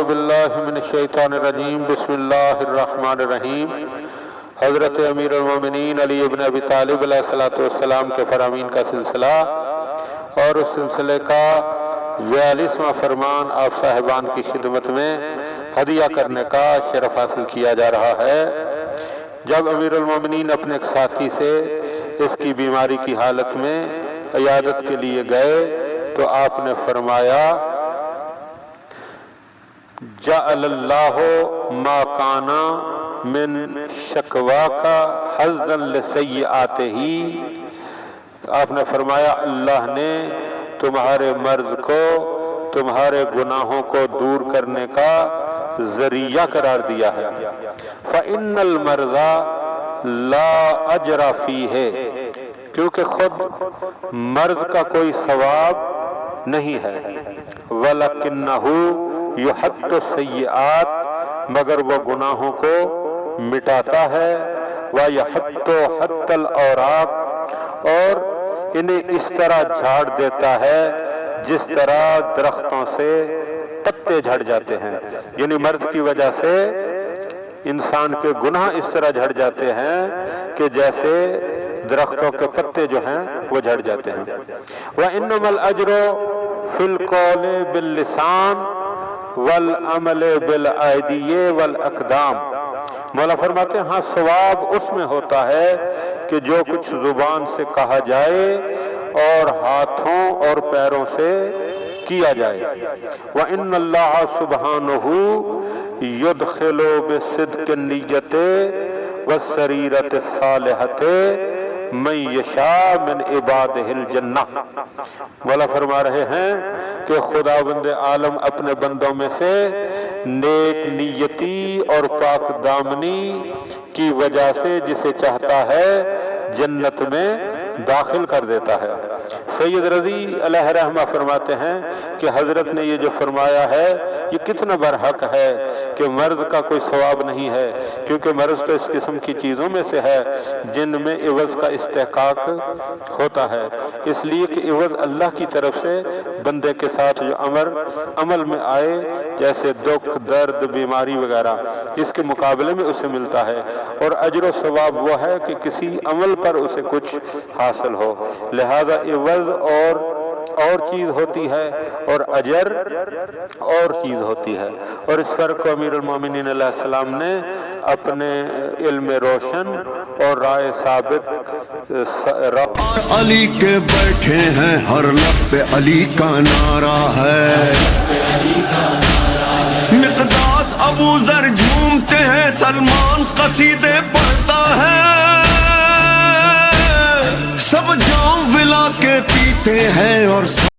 बिल्लाहि मिनश्शैतानिर्रजीम बिस्मिल्लाहिर्रहमानिर्रहीम। हज़रत अमीर अल-मोमिनीन अली इब्न अबी तालिब अलैहिस्सलातु वस्सलाम के फरामीन का सिलसिला और उस सिलसिले का 42वां फरमान आप साहिबान की खिदमत में हदिया करने का शरफ हासिल किया जा रहा है। जब अमीर अल-मोमिनीन अपने एक साथी से इसकी बीमारी की हालत में इयादत के लिए गए तो आपने फरमाया, जअलल्लाहु मा काना मिन शकवा का हज़्ज़न लिसय्यआतिही। आपने फरमाया, अल्लाह ने तुम्हारे मर्ज को तुम्हारे गुनाहों को दूर करने का जरिया करार दिया है। फ़इन्नल मर्ज़ा ला अजरा फीहे, क्योंकि खुद मर्ज का कोई सवाब नहीं है। वलकिन्नहु युहत्तु सय्यआत, मगर वह गुनाहों को मिटाता है। व यहत्तु हत्तल औराक, और इन्हें इस तरह झाड़ देता है जिस तरह दरख्तों से पत्ते झड़ जाते हैं। यानी मर्ज की वजह से इंसान के गुनाह इस तरह झड़ जाते हैं कि जैसे दरख्तों के पत्ते जो हैं वो झड़ जाते हैं। व इन्नमल अज्रु फिल कौल बिल लिसान वल अमल बिल आयदिये वल अक़दाम। मौला फरमाते हैं, हाँ सवाब उसमें होता है कि जो कुछ जुबान से कहा जाए और हाथों और पैरों से किया जाए। व इन्नल्लाह सुब्हानहु युदखिलु बिसिद्क़ि निय्यति वस्सरीरति सालिहति मन यशा मिन इबादिहिल जन्नह। मौला फरमा रहे हैं कि खुदावंद आलम अपने बंदों में से नेक नियति और पाक दामनी की वजह से जिसे चाहता है जन्नत में दाखिल कर देता है। सैयद रजी अलैहि रहमा फरमाते हैं कि हजरत ने ये जो फरमाया है ये कितना बरहक है कि मर्ज का कोई सवाब नहीं है, क्योंकि मर्ज तो इस किस्म की चीज़ों में से है जिनमें इवज का इस्तेहकाक होता है। इसलिए कि इवज अल्लाह की तरफ से बंदे के साथ जो अमल में आए, जैसे दुख दर्द बीमारी वगैरह, इसके मुकाबले में उसे मिलता है। और अजर सवाब वो है कि किसी अमल पर उसे कुछ हासिल हो। लिहाजा इवज और चीज होती है और अजर और चीज होती है। और इस फर्क को अमीर अल-मोमिनीन अलैहिस्सलाम ने अपने इल्म रोशन और राय साबित अली के बैठे हैं हर लब पे अली का नारा है। मिक़दाद अबू ज़र झूमते हैं, सलमान कसीदे पढ़ता है। सब जाम विला के पीते हैं और